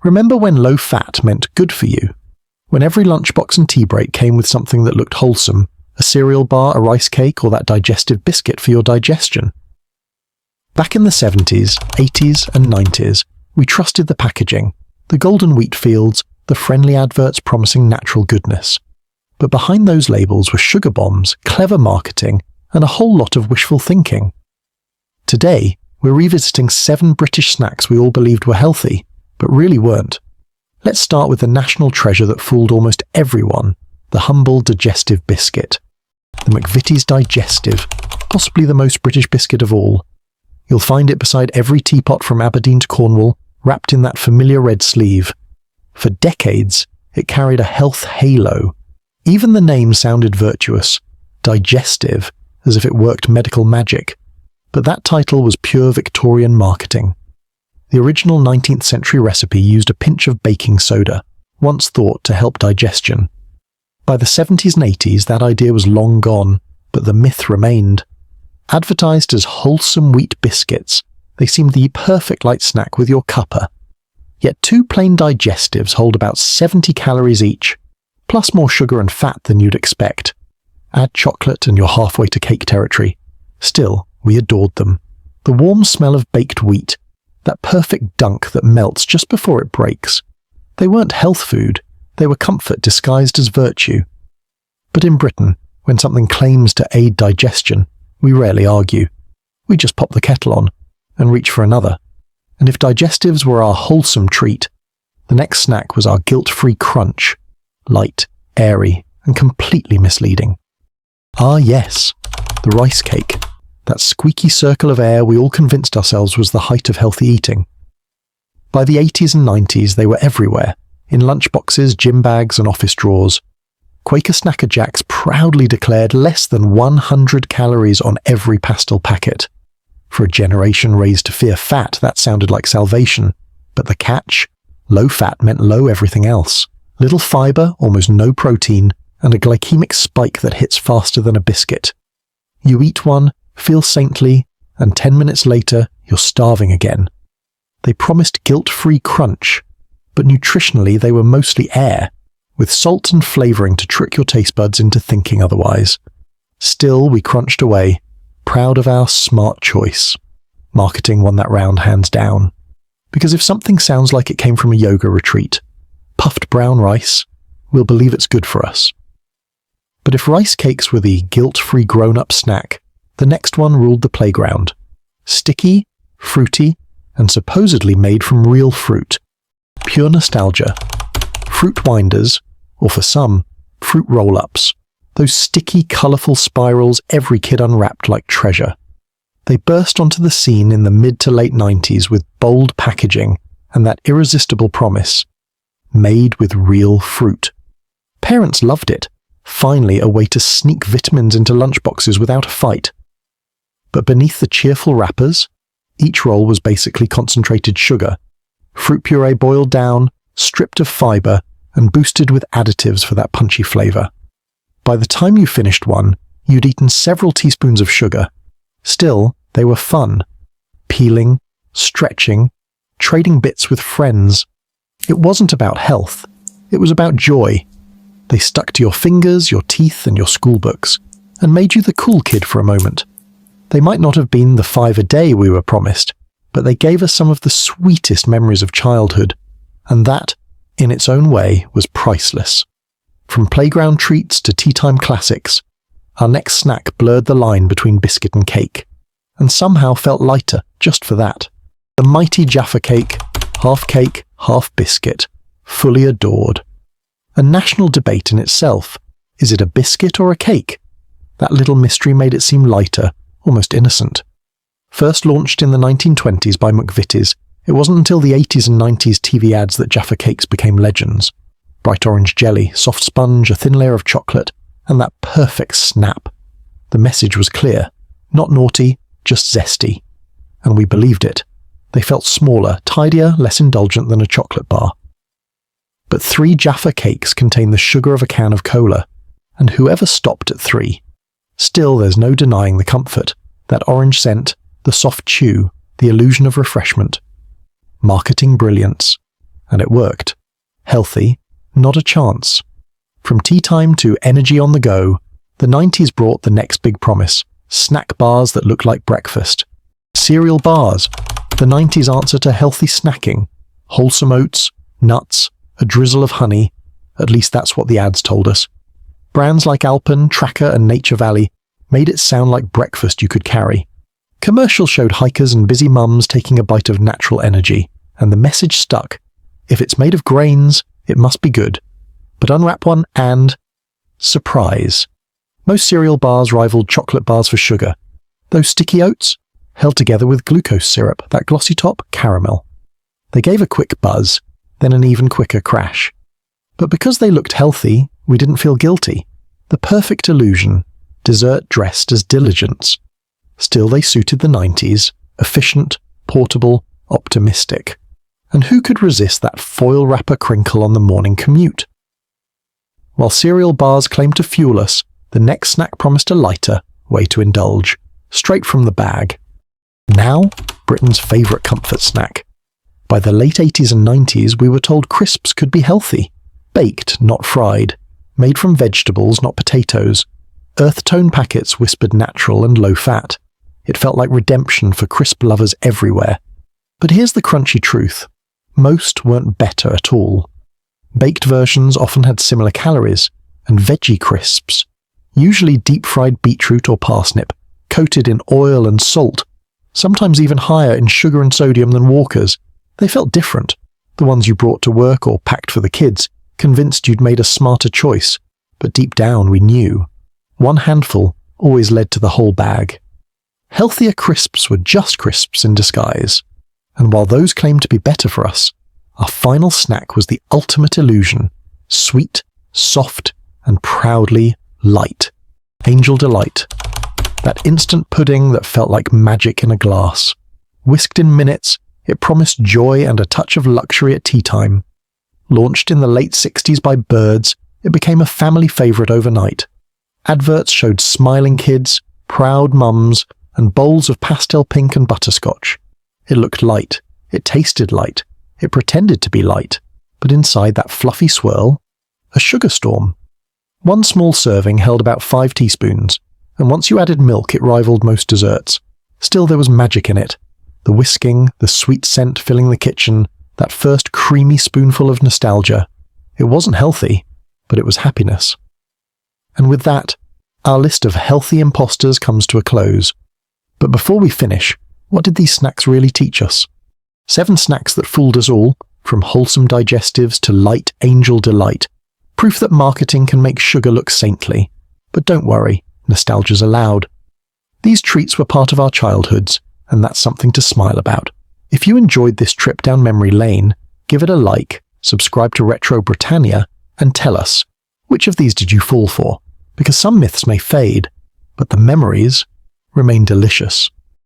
Remember when low fat meant good for you? When every lunchbox and tea break came with something that looked wholesome, a cereal bar, a rice cake, or that digestive biscuit for your digestion? Back in the 70s, 80s, and 90s, we trusted the packaging, the golden wheat fields, the friendly adverts promising natural goodness. But behind those labels were sugar bombs, clever marketing, and a whole lot of wishful thinking. Today, we're revisiting 7 British snacks we all believed were healthy, but really weren't. Let's start with the national treasure that fooled almost everyone, the humble digestive biscuit. The McVitie's Digestive, possibly the most British biscuit of all. You'll find it beside every teapot from Aberdeen to Cornwall, wrapped in that familiar red sleeve. For decades, it carried a health halo. Even the name sounded virtuous, digestive, as if it worked medical magic. But that title was pure Victorian marketing. The original 19th century recipe used a pinch of baking soda, once thought to help digestion. By the 70s and 80s, that idea was long gone, but the myth remained. Advertised as wholesome wheat biscuits, they seemed the perfect light snack with your cuppa. Yet 2 plain digestives hold about 70 calories each, plus more sugar and fat than you'd expect. Add chocolate and you're halfway to cake territory. Still, we adored them. The warm smell of baked wheat, that perfect dunk that melts just before it breaks. They weren't health food, they were comfort disguised as virtue. But in Britain, when something claims to aid digestion, we rarely argue. We just pop the kettle on and reach for another. And if digestives were our wholesome treat, the next snack was our guilt-free crunch, light, airy, and completely misleading. Ah yes, the rice cake. That squeaky circle of air we all convinced ourselves was the height of healthy eating. By the 80s and 90s, they were everywhere, in lunchboxes, gym bags, and office drawers. Quaker Snacker Jacks proudly declared less than 100 calories on every pastel packet. For a generation raised to fear fat, that sounded like salvation. But the catch? Low fat meant low everything else. Little fibre, almost no protein, and a glycemic spike that hits faster than a biscuit. You eat one, feel saintly, and 10 minutes later, you're starving again. They promised guilt-free crunch, but nutritionally they were mostly air, with salt and flavouring to trick your taste buds into thinking otherwise. Still, we crunched away, proud of our smart choice. Marketing won that round hands down. Because if something sounds like it came from a yoga retreat, puffed brown rice, we'll believe it's good for us. But if rice cakes were the guilt-free grown-up snack, the next one ruled the playground. Sticky, fruity, and supposedly made from real fruit. Pure nostalgia. Fruit winders, or for some, fruit roll-ups. Those sticky, colourful spirals every kid unwrapped like treasure. They burst onto the scene in the mid to late 90s with bold packaging and that irresistible promise. Made with real fruit. Parents loved it. Finally, a way to sneak vitamins into lunchboxes without a fight. But beneath the cheerful wrappers, each roll was basically concentrated sugar. Fruit puree boiled down, stripped of fibre, and boosted with additives for that punchy flavour. By the time you finished one, you'd eaten several teaspoons of sugar. Still, they were fun. Peeling, stretching, trading bits with friends. It wasn't about health. It was about joy. They stuck to your fingers, your teeth, and your schoolbooks, and made you the cool kid for a moment. They might not have been the 5 a day we were promised, but they gave us some of the sweetest memories of childhood, and that, in its own way, was priceless. From playground treats to tea-time classics, our next snack blurred the line between biscuit and cake, and somehow felt lighter just for that. The mighty Jaffa cake, half biscuit, fully adored. A national debate in itself. Is it a biscuit or a cake? That little mystery made it seem lighter, almost innocent. First launched in the 1920s by McVitie's, it wasn't until the 80s and 90s TV ads that Jaffa Cakes became legends. Bright orange jelly, soft sponge, a thin layer of chocolate, and that perfect snap. The message was clear. Not naughty, just zesty. And we believed it. They felt smaller, tidier, less indulgent than a chocolate bar. But 3 Jaffa Cakes contain the sugar of a can of cola, and whoever stopped at 3. Still, there's no denying the comfort, that orange scent, the soft chew, the illusion of refreshment. Marketing brilliance. And it worked. Healthy, not a chance. From tea time to energy on the go, the 90s brought the next big promise: snack bars that look like breakfast. Cereal bars, the 90s answer to healthy snacking. Wholesome oats, nuts, a drizzle of honey. At least that's what the ads told us. Brands like Alpen, Tracker and Nature Valley made it sound like breakfast you could carry. Commercials showed hikers and busy mums taking a bite of natural energy, and the message stuck. If it's made of grains, it must be good. But unwrap one and... surprise. Most cereal bars rivaled chocolate bars for sugar. Those sticky oats? Held together with glucose syrup, that glossy top, caramel. They gave a quick buzz, then an even quicker crash. But because they looked healthy, we didn't feel guilty. The perfect illusion, dessert dressed as diligence. Still, they suited the 90s, efficient, portable, optimistic. And who could resist that foil wrapper crinkle on the morning commute? While cereal bars claimed to fuel us, the next snack promised a lighter way to indulge, straight from the bag. Now, Britain's favourite comfort snack. By the late 80s and 90s, we were told crisps could be healthy. Baked, not fried. Made from vegetables, not potatoes. Earth tone packets whispered natural and low fat. It felt like redemption for crisp lovers everywhere. But here's the crunchy truth. Most weren't better at all. Baked versions often had similar calories, and veggie crisps, usually deep-fried beetroot or parsnip, coated in oil and salt, sometimes even higher in sugar and sodium than Walker's. They felt different. The ones you brought to work or packed for the kids, convinced you'd made a smarter choice, but deep down we knew. One handful always led to the whole bag. Healthier crisps were just crisps in disguise. And while those claimed to be better for us, our final snack was the ultimate illusion: sweet, soft, and proudly light. Angel Delight. That instant pudding that felt like magic in a glass. Whisked in minutes, it promised joy and a touch of luxury at tea time. Launched in the late 60s by Birds, it became a family favourite overnight. Adverts showed smiling kids, proud mums, and bowls of pastel pink and butterscotch. It looked light. It tasted light. It pretended to be light. But inside that fluffy swirl, a sugar storm. One small serving held about 5 teaspoons, and once you added milk it rivaled most desserts. Still, there was magic in it. The whisking, the sweet scent filling the kitchen, that first creamy spoonful of nostalgia. It wasn't healthy, but it was happiness. And with that, our list of healthy imposters comes to a close. But before we finish, what did these snacks really teach us? 7 snacks that fooled us all, from wholesome digestives to light angel delight. Proof that marketing can make sugar look saintly. But don't worry, nostalgia's allowed. These treats were part of our childhoods, and that's something to smile about. If you enjoyed this trip down memory lane, give it a like, subscribe to Retro Britannia, and tell us, which of these did you fall for? Because some myths may fade, but the memories remain delicious.